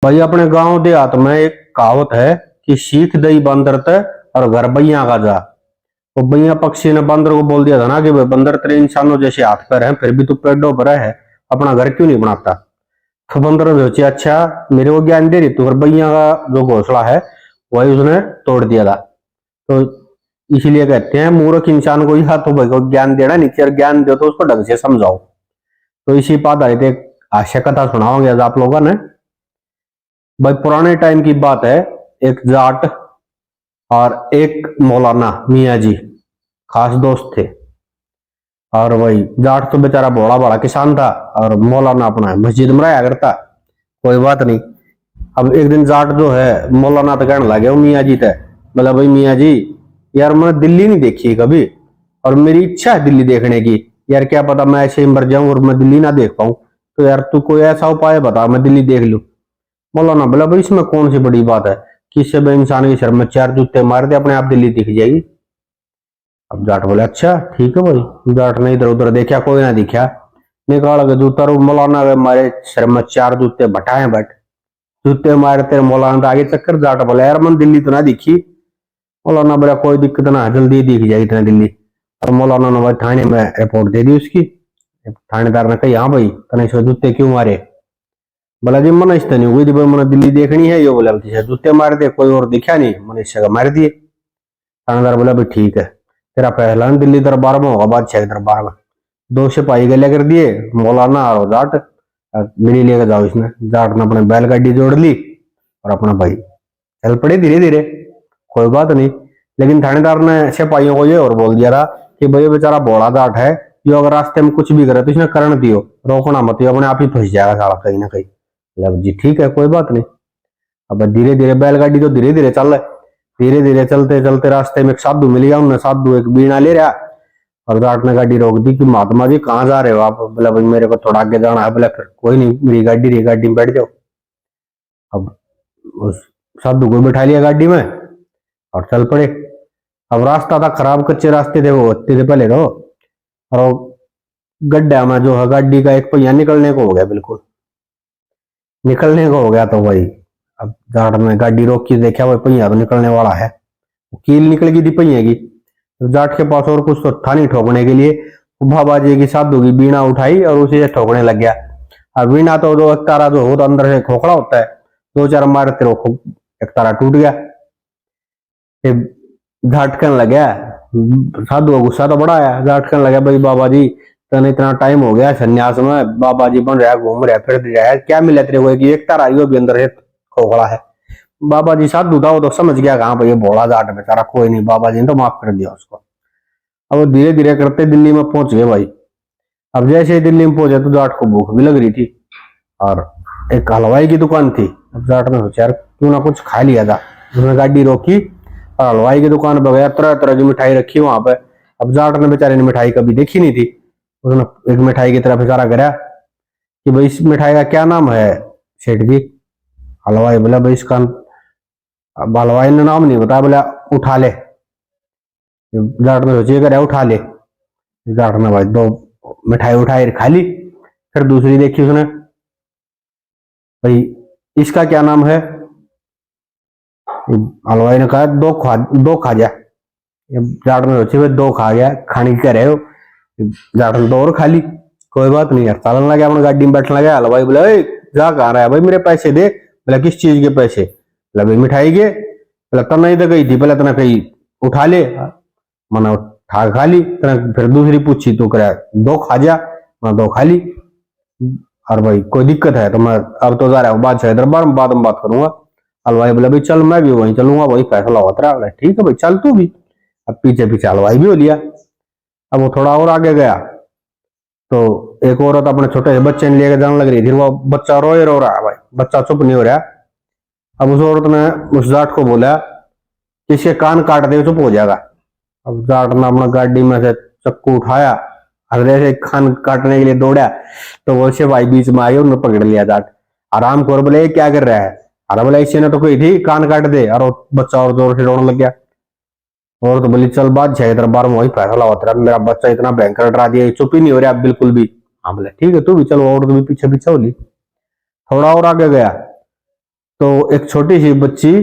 भाई अपने गांव देहात में एक कहावत है कि सीख दई बंदर ते और घर बैया का जा। तो बैया पक्षी ने बंदर को बोल दिया था ना कि भाई बंदर तेरे इंसानों जैसे हाथ पैर हैं फिर भी तू पेड़ों पर है, अपना घर क्यों नहीं बनाता। तो बंदर ने सोचा अच्छा मेरे को ज्ञान दे रही तू, और बैया का जो घोंसला है वही उसने तोड़ दिया था। तो इसीलिए कहते हैं मूर्ख इंसान को ही हाथों भाई को ज्ञान देना नहीं चाहिए, ज्ञान दो तो उसको ढंग से समझाओ। तो इसी पर आधारित एक हास्य कथा सुनाओगे आज आप लोगों ने। भाई पुराने टाइम की बात है, एक जाट और एक मौलाना मियाँ जी खास दोस्त थे। और वही जाट तो बेचारा भोला बड़ा किसान था और मौलाना अपना मस्जिद में रहा करता। कोई बात नहीं। अब एक दिन जाट जो है मौलाना तो कहने लगे मियाँ जी थे, बोला भाई मियाँ जी यार मैंने दिल्ली नहीं देखी कभी और मेरी इच्छा है दिल्ली देखने की। यार क्या पता मैं ऐसे ही मर जाऊं और मैं दिल्ली ना देख पाऊं, तो यार तू कोई ऐसा उपाय बता मैं दिल्ली देख लूं। मौलाना बोला भाई इसमें कौन सी बड़ी बात है, किसी भी इंसान के सर में चार जूते मार दे अपने आप दिल्ली दिख जाएगी। अब जाट बोले अच्छा ठीक है भाई। जाट ने इधर उधर देखा कोई ना दिखा, निकाल के जूता रो मौलाना के मारे सर में चार जूते बटाए बट जूते मारे तेरे मौलाना तो आगे चक्कर। जाट बोला यार मन दिल्ली तो ना दिखी। मौलाना बोला कोई दिक्कत ना जल्दी दिख जाएगी इतना दिल्ली। और मौलाना ने भाई थाने में रिपोर्ट दे दी उसकी। थानेदार ने कही हाँ भाई तने इसको जूते क्यों मारे। बोला जी मन इस नहीं हुई थी भाई मैंने दिल्ली देखनी है, यो बोला जूते मार दे कोई और दिखा नहीं मनुष्य का मार दिए। थानेदार बोला भाई ठीक है तेरा फैसला दिल्ली दरबार में होगा, बादशाह के दरबार में। दो सिपाही गले कर दिए मौलाना और जाट, मिली लेकर जाओ। इसने जाट ने अपने बैलगाड़ी जोड़ ली और अपना भाई चल पड़े धीरे धीरे। कोई बात नहीं, लेकिन थानेदार ने सिपाहियों को ये और बोल दिया था कि भाई बेचारा भोला जाट है, जो अगर रास्ते में कुछ भी करे तो इसने करण दियो, रोकना मत, अपने आप ही फंस जाएगा साला कहीं ना कहीं। जी ठीक है कोई बात नहीं। अब धीरे धीरे बैलगाड़ी तो धीरे धीरे चल रहा है। धीरे धीरे चलते चलते रास्ते में एक साधु मिल गया, उन्हें साधु एक बीणा ले रहा। और जाट ने गाड़ी रोक दी कि महात्मा जी कहाँ जा रहे हो आप। बोला भाई मेरे को थोड़ा आगे जाना है। बोला फिर कोई नहीं मेरी गाड़ी रही, गाड़ी में बैठ जाओ। अब उस साधु को बैठा लिया गाड़ी में और चल पड़े। अब रास्ता था खराब, कच्चे रास्ते थे वो होते थे पहले तो। और गड्ढा में जो है गाड़ी का एक पहिया निकलने को हो गया, बिल्कुल निकलने को हो गया। तो भाई अब जाट ने गाड़ी रोकी, देखा भाई पहिया तो निकलने वाला है, कील निकल गई थी पहिए की। तो जाट के पास और कुछ तो था नहीं ठोकने के लिए, बाबा जी की साधु की बीणा उठाई और उसी से ठोकने लग गया। अब बीणा तो जो एक तारा जो हो तो अंदर से खोखला होता है, दो चार मारते रहो एक तारा टूट गया। झटकन लग गया, साधु का गुस्सा तो बड़ा आया। झटकन लगा भाई बाबा जी तने इतना टाइम हो गया संन्यास में, बाबा जी बन रहा घूम रहा फिर रहा है, क्या मिला तेरे को एक तारा आई भी अंदर से खोखला है। बाबा जी साधु था वो तो समझ गया कहाँ भाई भोला जाट बेचारा, कोई नहीं बाबा जी ने तो माफ कर दिया उसको। अब वो धीरे धीरे करते दिल्ली में पहुंच गए भाई। अब जैसे ही दिल्ली में पहुंचे तो जाट को भूख भी लग रही थी और एक हलवाई की दुकान थी। अब जाट ने सोचा यार क्यों ना कुछ खा लिया था। उसने गाड़ी रोकी और हलवाई की दुकान पर गया, तरह तरह की मिठाई रखी वहां पे। अब जाट ने बेचारे ने मिठाई कभी देखी नहीं थी। उसने एक मिठाई की तरफ इशारा करा कि भाई इस मिठाई का क्या नाम है सेठ जी। हलवाई बोला भाई इसका, अब हलवाई ने नाम नहीं बताया, बोला उठा ले। जाट ने सोचिए करे उठा ले। जाट ने भाई दो मिठाई उठाई खा ली, फिर दूसरी देखी उसने, भाई इसका क्या नाम है। हलवाई ने कहा दो खा जा। जाट ने सोची भाई दो खा गया खाने की रहे हो। जाट ने दो और खा ली। कोई बात नहीं यार चलन लगा, अपने गाड़ी में बैठने लगा। हलवाई बोला जा कहाँ रहा है भाई, मेरे पैसे दे। बोला किस चीज के पैसे। बोला भाई मिठाई के। बोला तब नहीं तो गई थी, पहले तना कही उठा ले, मैंने उठा खा ली। फिर दूसरी पूछी तो करा दो खा जा, मैं दो खा ली। और भाई कोई दिक्कत है तो मैं अब तो जा रहा हूँ बादशाह दरबार में, बाद में बात करूंगा। हलवाई बोला भाई चल मैं भी वहीं चलूंगा, वही फैसला होता रहा। ठीक है भाई चल तू भी। अब पीछे पीछे हलवाई भी हो लिया। अब वो थोड़ा और आगे गया तो एक औरत अपने छोटे से बच्चे ने लेकर जाने लग रही थी। वो बच्चा रोए रो रहा है भाई, बच्चा चुप नहीं हो रहा। अब उस औरत ने उस जाट को बोला कि इसके कान काट दे चुप हो जाएगा। अब जाट ने अपना गाड़ी में से चक्कू उठाया, हल्के से कान काटने के लिए दौड़ा तो वो से भाई बीच में आई, उन्होंने पकड़ लिया जाट। आराम को बोले क्या कर रहा है। अरे बोला इसी ने तो कही थी कान काट दे। और बच्चा और जोर से रोने लग गया। और तो बोली चल बादशाह दरबार में वही फैसला होता रहा, मेरा बच्चा इतना भयंकर डरा दिया चुप ही नहीं हो रहा बिल्कुल भी। हाँ बोले ठीक है तू भी चलो, और तो भी पीछे पीछे होली। थोड़ा और आगे गया तो एक छोटी सी बच्ची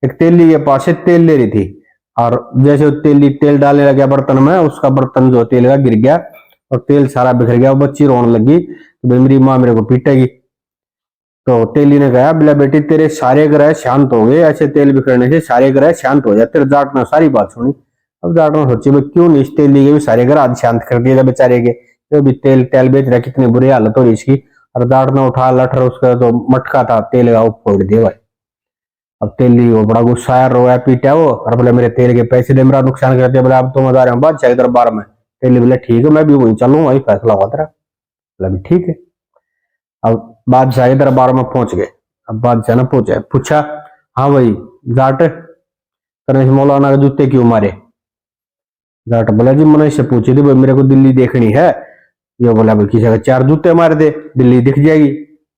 एक तेली के पास से तेल ले रही थी, और जैसे वो तेली तेल डालने लगा बर्तन में, उसका बर्तन जो तेल का गिर गया और तेल सारा बिखर गया। वो बच्ची रोने लगी तो भाई मेरी माँ मेरे को पीटेगी। तो तेली ने कहा, बोला बेटी तेरे सारे ग्रह शांत हो गए, ऐसे तेल बिखरने से सारे ग्रह शांत हो जाते। जाट ने सारी बात सुनी। अब जाट ने सोची भाई क्यों नहीं इस तेली के भी सारे ग्रह आज शांत कर दिए बेचारे के, जो भी तेल तेल बेच रहा, कितनी बुरी हालत हो रही इसकी। और जाट ने उठा लठर उसका जो मटका था तेल का वो फोड़ दिया भाई। अब तेली वो बड़ा गुस्सा आया, रोया पीटा वो, और बोले मेरे तेल के पैसे दे, मेरा नुकसान कर दिया। बोले अब तुम आ रहे हो बादशाह के दरबार में। तेली बोले ठीक है मैं भी वहीं चलूँ, वही फैसला हुआ तेरा। बोला भी ठीक है। अब बादशाह के दरबार में पहुंच गए। अब बादशाह ने पूछा हाँ भाई जाट, करने मौलाना के जूते क्यों मारे? जाट बोला जी मैंने इससे पूछी थी भाई मेरे को दिल्ली देखनी है। ये बोला भाई किसी का 4 जूते मार दे दिल्ली दिख जाएगी,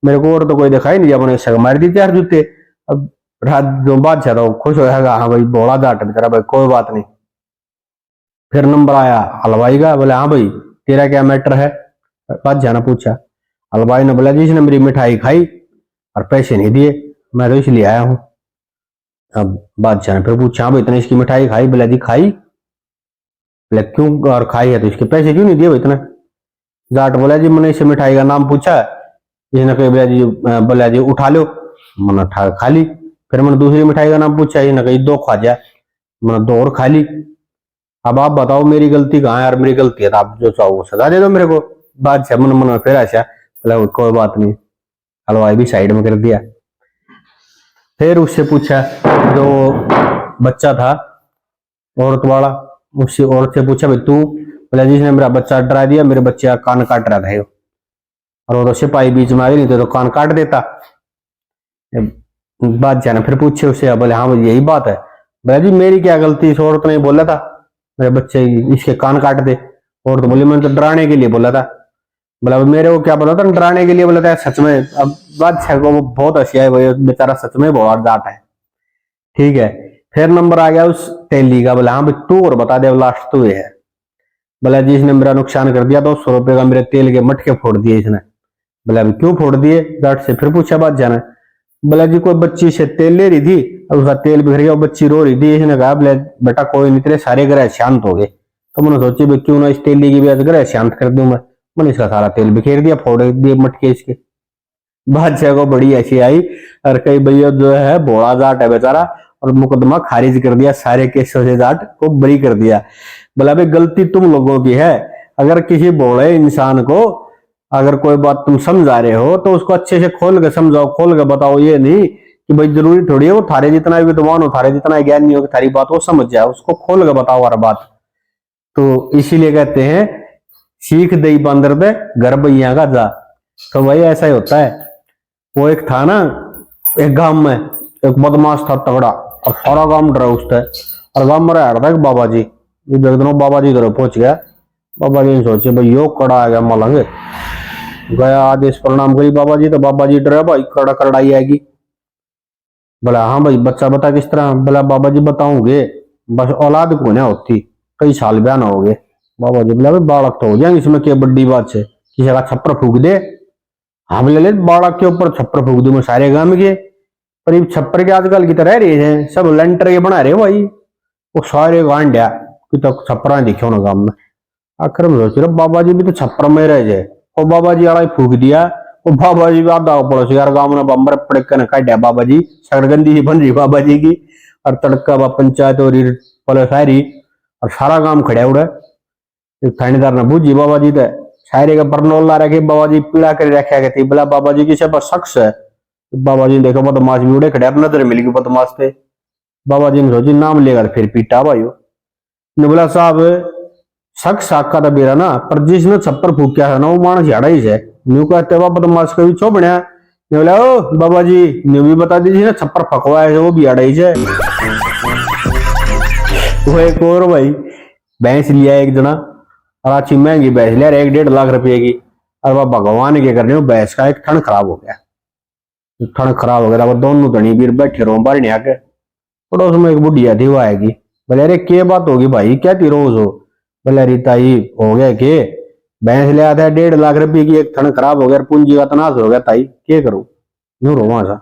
मेरे को और तो कोई दिखाई नहीं, जब मैंने मार दी 4 जूते। अब रात जो बादशाह था खुश होगा, हाँ भाई बोला जाट बेचारा, भाई कोई बात नहीं। फिर नंबर आया हलवाई का। बोले हाँ भाई तेरा क्या मैटर है? बादशाह ने पूछा। हलवाई ने बोला जी इसने मेरी मिठाई खाई और पैसे नहीं दिए, मैं तो इसलिए आया हूँ। अब बादशाह ने फिर पूछा हाँ भाई इतने इसकी मिठाई खाई? बोला जी खाई। बोले क्यों, और खाई है तो इसके पैसे क्यों नहीं दिए इतने? जाट बोला जी मैंने इसे मिठाई का नाम पूछा, इसने कही बोला जी उठा लो, मैंने खा ली। फिर मैंने दूसरी मिठाई का नाम पूछा, इसने कही 2 खा जा, मैंने 2 और खा ली। अब आप बताओ मेरी गलती कहाँ है? और मेरी गलती है तो आप जो चाहो वो सजा दे दो मेरे को। बादशाह मन मन फिर ऐसा बोला कोई बात नहीं, हलवाई भी साइड में कर दिया। फिर उससे पूछा जो बच्चा था औरत वाला, उससे औरत से पूछा भाई तू? बोला जिसने मेरा बच्चा डरा दिया, मेरे बच्चे का कान काट रहा था और वो सिपाही बीच में आ गई, नहीं तो कान काट देता। बादशाह ने फिर पूछे उससे, बोले हाँ भाई यही बात है। बोला जी मेरी क्या गलती, इस औरत ने बोला था मेरे बच्चे इसके कान काट दे, और तो बोली मैंने तो डराने के लिए बोला था। बोला मेरे को क्या बोला था, डराने के लिए बोला था सच में? अब बादशाह को वो बहुत हंसी आई, भाई बेचारा सच में बहुत डांट है। ठीक है। फिर नंबर आ गया उस तेली का। बोला हाँ भाई तू और बता दे, लास्ट तू है। बोला जी इसने मेरा नुकसान कर दिया, तो 100 रुपए का मेरे तेल के मटके फोड़ दिए इसने। बोला अभी क्यों फोड़ दिए? जाट से फिर पूछा बादशाह ने। बोला जी कोई बच्ची से तेल ले रही थी और उसका तेल बिखर गया, बच्ची रो रही थी। इसने कहा बोले बेटा कोई नहीं, तेरे सारे ग्रह शांत हो गए। तो मैंने सोची भाई क्यों ना इस तेली की भी ग्रह शांत कर दूं मैंने इसका सारा तेल बिखेर दिया, फोड़ दिए मटके इसके। बादशाह को बड़ी ऐसी आई, और कई भैया जो है भोला जाट है बेचारा, और मुकदमा खारिज कर दिया, सारे केसों से जाट को बरी कर दिया। बोला भाई गलती तुम लोगों की है, अगर किसी भोले इंसान को अगर कोई बात तुम समझा रहे हो तो उसको अच्छे से खोल के समझाओ, खोल के बताओ। ये नहीं कि भाई जरूरी थोड़ी है वो थारे जितना भी विद्वान हो, थारे जितना ज्ञान नहीं हो कि थारी बात वो समझ जाए, उसको खोल के बताओ हर बात। तो इसीलिए कहते हैं सीख दई बंदर दे घर भैया का जा। तो भाई ऐसा ही होता है। वो एक था ना, एक गांव में एक बदमाश था तगड़ा, और सारा गांव डरा उससे। और गांव में रह रहा था एक बाबा जी। ये एकदम बाबा जी घर पहुंच गया। बाबा जी ने सोचे भाई यो कड़ा आ गया मलंग, गया आदेश प्रणाम करी बाबा जी, तो बाबा जी डरे भाई कड़ा करड़ाई आएगी। बोला हाँ भाई बच्चा बता किस तरह? बोला बाबा जी बताऊंगे, बस औलाद को ना होती, कई साल ब्याह ना हो गए। बाबा जी बोला भाई बालक तो हो जाएंगे, इसमें क्या बड़ी बात है, किसी का छप्पर फूक दे। हाँ बोले ले बालक के ऊपर छप्पर फूक दूं मैं सारे गांव के? पर ये छप्पर के आजकल की तरह रहे हैं, सब लेंटर के बना रहे भाई, वो सारे गांडिया कि तो छप्परा दिखे ना गांव में। आखिर में सोच रहे बाबा जी भी तो छप्पर में रह जाए, और बाबा जी आड़ा फूक दिया। वो बाबा जी भी आधा पड़ोसी यार गांव में बम्बर पड़क ने काटा बाबा जी, सड़गंदी ही बन रही बाबा जी की। और तड़का पंचायत और पुलिस आ रही, और सारा गांव खड़ा उड़ा। थानेदार ने बूझी बाबा जी तो शायरी का बरनौल ला रखे, बाबा जी पीड़ा कर रखा गया। बोला बाबा जी की सब शख्स है। बाबा जी ने देखो बदमाश भी उड़े खड़े, नजर मिल गई बदमाश थे। बाबा जी ने सोची नाम लेकर फिर पीटा भाई। ने बोला साहब शख्स आका था बेरा ना, पर जिसने छप्पर फूकिया है ना वो मानस झाड़ा ही है। न्यू कहते हुआ बदमाश कभी छो बनया। ने बोला ओ बाबा जी न्यू भी बता दीजिए ना, छप्पर फकवाया है वो भी आड़ा ही है। वो एक और भाई भैंस लिया एक जना, और अच्छी महंगी भैंस लिया 1-1.5 लाख रुपए की। और वह भगवान के करने भैंस का एक थन खराब हो गया। थन खराब हो गया, वो दोनों धनी बीर बैठे रहो बाहर नहीं आके। पड़ोस में एक बुढ़िया थी, वो आएगी। बोले अरे क्या बात होगी भाई, क्या थी रोज हो? बोले अरे ताई हो गया के भैंस ले आता है 1.5 लाख रुपए की, एक थन खराब हो गया, पूंजी का तनाश हो गया ताई, क्या करूं? यूं रो वहां सा।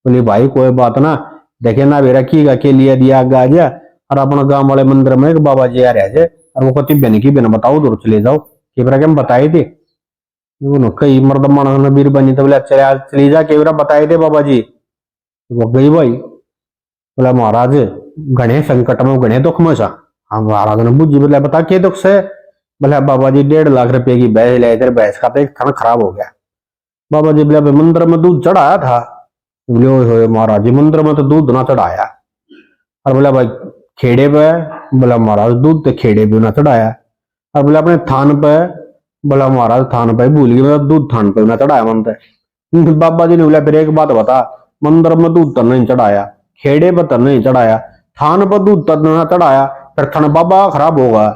बोली भाई कोई बात ना, देखे ना भी रखीगा के लिए दिया आगे आ गया। और अपना गांव वाले मंदिर में एक बाबा जी आ रहे थे, और वो कहती बहन की बहन बताओ दूर चले जाओ, केवरा के हम बताए थे। कई मर्द मानस बीर बनी तो बोले चले चली जा, केवरा बताए थे बाबा जी। वो गई भाई, बोला महाराज घने संकट में घने दुख में सा। हाँ महाराज ने बुझी, बोला बता के दुख से। बोला बाबा जी 1.5 लाख रुपए की भैंस ले, इधर भैंस का तो एक थन खराब हो गया। बाबा जी बोले मंदिर में दूध चढ़ाया था। बोले ओए महाराज जी मंदिर में तो दूध ना चढ़ाया। और बोला भाई खेड़े पे, बोला महाराज दूध तो खेड़े पे ना चढ़ाया। और बोला अपने थान पे, बोला महाराज थान पे भूल गया, दूध थान पे ना चढ़ाया मंदिर। बाबा जी ने बोला फिर एक बात बता, मंदिर में दूध तो नहीं चढ़ाया, खेड़े पर तो नहीं चढ़ाया, थान पर दूध तो ना चढ़ाया, फिर थान बाबा खराब होगा।